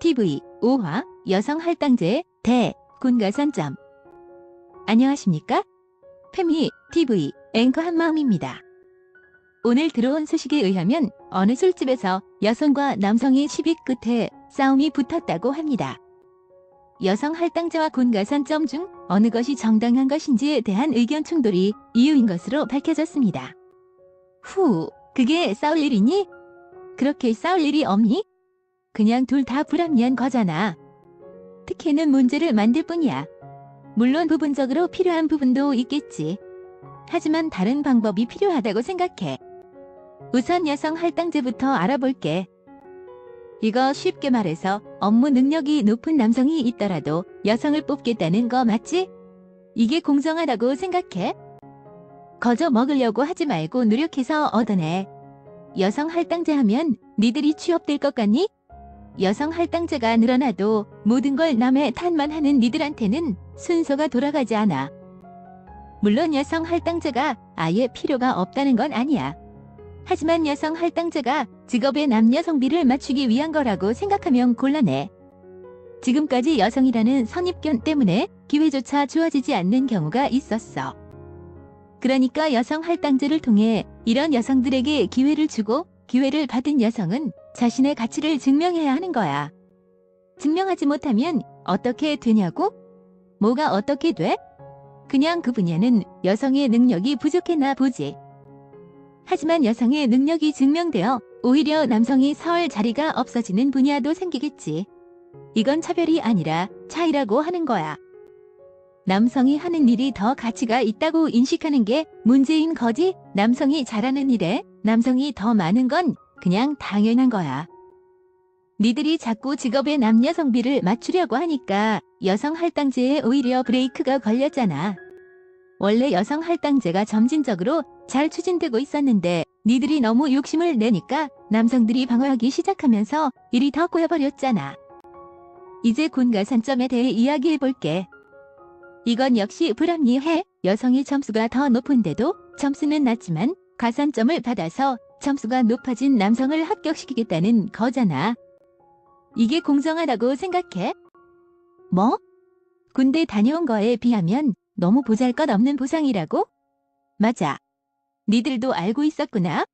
TV 5화 여성 할당제 대 군가산점. 안녕하십니까? 페미 TV 앵커 한마음입니다. 오늘 들어온 소식에 의하면 어느 술집에서 여성과 남성이 시비 끝에 싸움이 붙었다고 합니다. 여성 할당제와 군가산점 중 어느 것이 정당한 것인지에 대한 의견 충돌이 이유인 것으로 밝혀졌습니다. 그게 싸울 일이니? 그렇게 싸울 일이 없니? 그냥 둘 다 불합리한 거잖아. 특혜는 문제를 만들 뿐이야. 물론 부분적으로 필요한 부분도 있겠지. 하지만 다른 방법이 필요하다고 생각해. 우선 여성 할당제부터 알아볼게. 이거 쉽게 말해서 업무 능력이 높은 남성이 있더라도 여성을 뽑겠다는 거 맞지? 이게 공정하다고 생각해? 거저 먹으려고 하지 말고 노력해서 얻어내. 여성 할당제 하면 니들이 취업될 것 같니? 여성 할당제가 늘어나도 모든 걸 남의 탓만 하는 니들한테는 순서가 돌아가지 않아. 물론 여성 할당제가 아예 필요가 없다는 건 아니야. 하지만 여성 할당제가 직업의 남녀 성비를 맞추기 위한 거라고 생각하면 곤란해. 지금까지 여성이라는 선입견 때문에 기회조차 주어지지 않는 경우가 있었어. 그러니까 여성 할당제를 통해 이런 여성들에게 기회를 주고 기회를 받은 여성은 자신의 가치를 증명해야 하는 거야. 증명하지 못하면 어떻게 되냐고? 뭐가 어떻게 돼? 그냥 그 분야는 여성의 능력이 부족했나 보지. 하지만 여성의 능력이 증명되어 오히려 남성이 설 자리가 없어지는 분야도 생기겠지. 이건 차별이 아니라 차이라고 하는 거야. 남성이 하는 일이 더 가치가 있다고 인식하는 게 문제인 거지. 남성이 잘하는 일에 남성이 더 많은 건 그냥 당연한 거야. 니들이 자꾸 직업의 남녀 성비를 맞추려고 하니까 여성 할당제에 오히려 브레이크가 걸렸잖아. 원래 여성 할당제가 점진적으로 잘 추진되고 있었는데 니들이 너무 욕심을 내니까 남성들이 방어하기 시작하면서 일이 더 꼬여버렸잖아. 이제 군가산점에 대해 이야기해볼게. 이건 역시 불합리해. 여성의 점수가 더 높은데도 점수는 낮지만 가산점을 받아서 점수가 높아진 남성을 합격시키겠다는 거잖아. 이게 공정하다고 생각해? 뭐? 군대 다녀온 거에 비하면 너무 보잘것없는 보상이라고? 맞아. 니들도 알고 있었구나.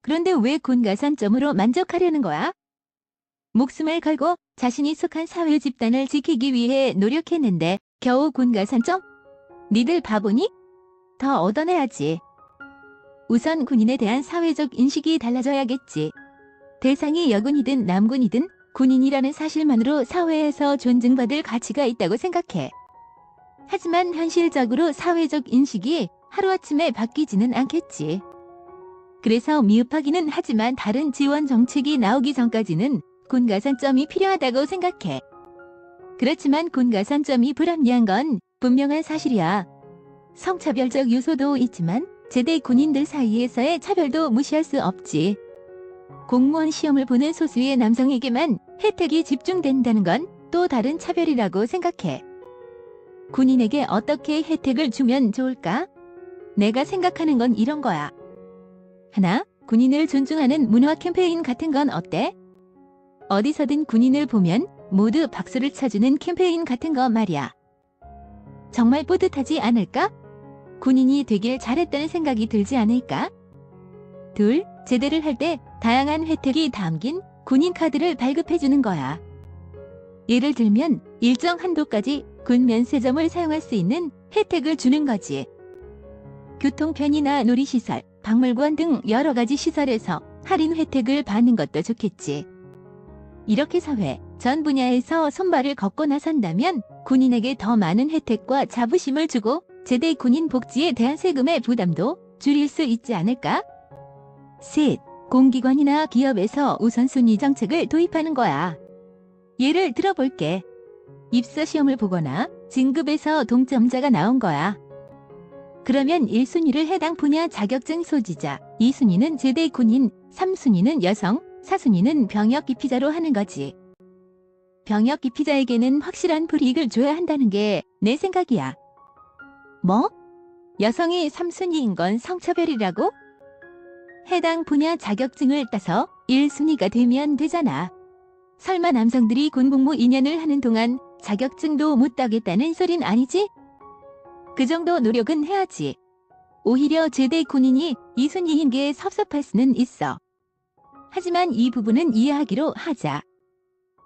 그런데 왜 군가산점으로 만족하려는 거야? 목숨을 걸고 자신이 속한 사회 집단을 지키기 위해 노력했는데 겨우 군가산점? 니들 바보니? 더 얻어내야지. 우선 군인에 대한 사회적 인식이 달라져야겠지. 대상이 여군이든 남군이든 군인이라는 사실만으로 사회에서 존중받을 가치가 있다고 생각해. 하지만 현실적으로 사회적 인식이 하루아침에 바뀌지는 않겠지. 그래서 미흡하기는 하지만 다른 지원 정책이 나오기 전까지는 군가산점이 필요하다고 생각해. 그렇지만 군가산점이 불합리한 건 분명한 사실이야. 성차별적 요소도 있지만 제대 군인들 사이에서의 차별도 무시할 수 없지. 공무원 시험을 보는 소수의 남성에게만 혜택이 집중된다는 건 또 다른 차별이라고 생각해. 군인에게 어떻게 혜택을 주면 좋을까? 내가 생각하는 건 이런 거야. 하나, 군인을 존중하는 문화 캠페인 같은 건 어때? 어디서든 군인을 보면 모두 박수를 쳐주는 캠페인 같은 거 말이야. 정말 뿌듯하지 않을까? 군인이 되길 잘했다는 생각이 들지 않을까? 둘, 제대를 할 때 다양한 혜택이 담긴 군인 카드를 발급해주는 거야. 예를 들면 일정 한도까지 군 면세점을 사용할 수 있는 혜택을 주는 거지. 교통편이나 놀이시설, 박물관 등 여러 가지 시설에서 할인 혜택을 받는 것도 좋겠지. 이렇게 사회 전 분야에서 손발을 걷고 나선다면 군인에게 더 많은 혜택과 자부심을 주고 제대 군인 복지에 대한 세금의 부담도 줄일 수 있지 않을까? 셋, 공기관이나 기업에서 우선순위 정책을 도입하는 거야. 예를 들어볼게. 입사 시험을 보거나 진급에서 동점자가 나온 거야. 그러면 1순위를 해당 분야 자격증 소지자, 2순위는 제대 군인, 3순위는 여성, 4순위는 병역 기피자로 하는 거지. 병역 기피자에게는 확실한 불이익을 줘야 한다는 게 내 생각이야. 뭐? 여성이 3순위인 건 성차별이라고? 해당 분야 자격증을 따서 1순위가 되면 되잖아. 설마 남성들이 군복무 2년을 하는 동안 자격증도 못 따겠다는 소린 아니지? 그 정도 노력은 해야지. 오히려 제대 군인이 이 순위인 게 섭섭할 수는 있어. 하지만 이 부분은 이해하기로 하자.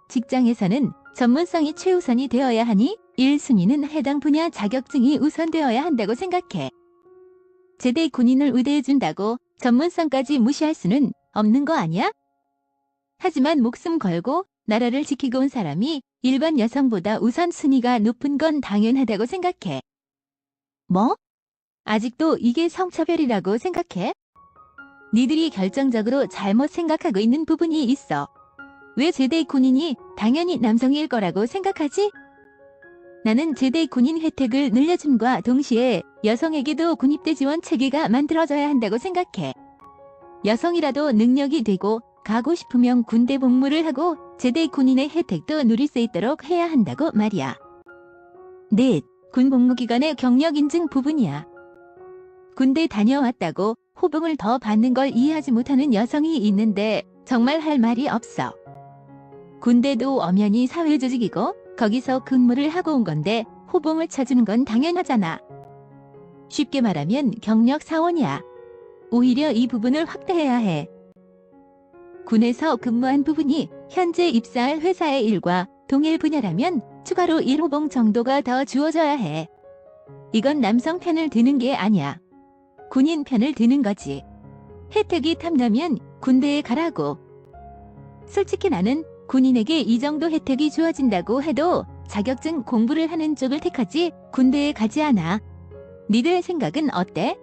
직장에서는 전문성이 최우선이 되어야 하니 1순위는 해당 분야 자격증이 우선되어야 한다고 생각해. 제대 군인을 우대해준다고 전문성까지 무시할 수는 없는 거 아니야? 하지만 목숨 걸고 나라를 지키고 온 사람이 일반 여성보다 우선순위가 높은 건 당연하다고 생각해. 뭐? 아직도 이게 성차별이라고 생각해? 니들이 결정적으로 잘못 생각하고 있는 부분이 있어. 왜 제대 군인이 당연히 남성일 거라고 생각하지? 나는 제대 군인 혜택을 늘려줌과 동시에 여성에게도 군입대 지원 체계가 만들어져야 한다고 생각해. 여성이라도 능력이 되고 가고 싶으면 군대 복무를 하고 제대 군인의 혜택도 누릴 수 있도록 해야 한다고 말이야. 넷, 군 복무기간의 경력 인증 부분이야. 군대 다녀왔다고 호봉을 더 받는 걸 이해하지 못하는 여성이 있는데 정말 할 말이 없어. 군대도 엄연히 사회조직이고 거기서 근무를 하고 온 건데 호봉을 쳐주는 건 당연하잖아. 쉽게 말하면 경력 사원이야. 오히려 이 부분을 확대해야 해. 군에서 근무한 부분이 현재 입사할 회사의 일과 동일 분야라면 추가로 1호봉 정도가 더 주어져야 해. 이건 남성 편을 드는 게 아니야. 군인 편을 드는 거지. 혜택이 탐나면 군대에 가라고. 솔직히 나는 군인에게 이 정도 혜택이 주어진다고 해도 자격증 공부를 하는 쪽을 택하지 군대에 가지 않아. 니들 생각은 어때?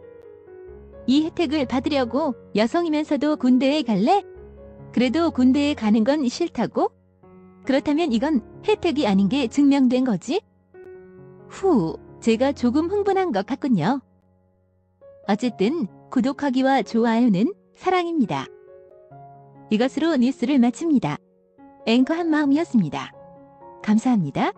이 혜택을 받으려고 여성이면서도 군대에 갈래? 그래도 군대에 가는 건 싫다고? 그렇다면 이건 혜택이 아닌 게 증명된 거지? 제가 조금 흥분한 것 같군요. 어쨌든 구독하기와 좋아요는 사랑입니다. 이것으로 뉴스를 마칩니다. 앵커 한마음이었습니다. 감사합니다.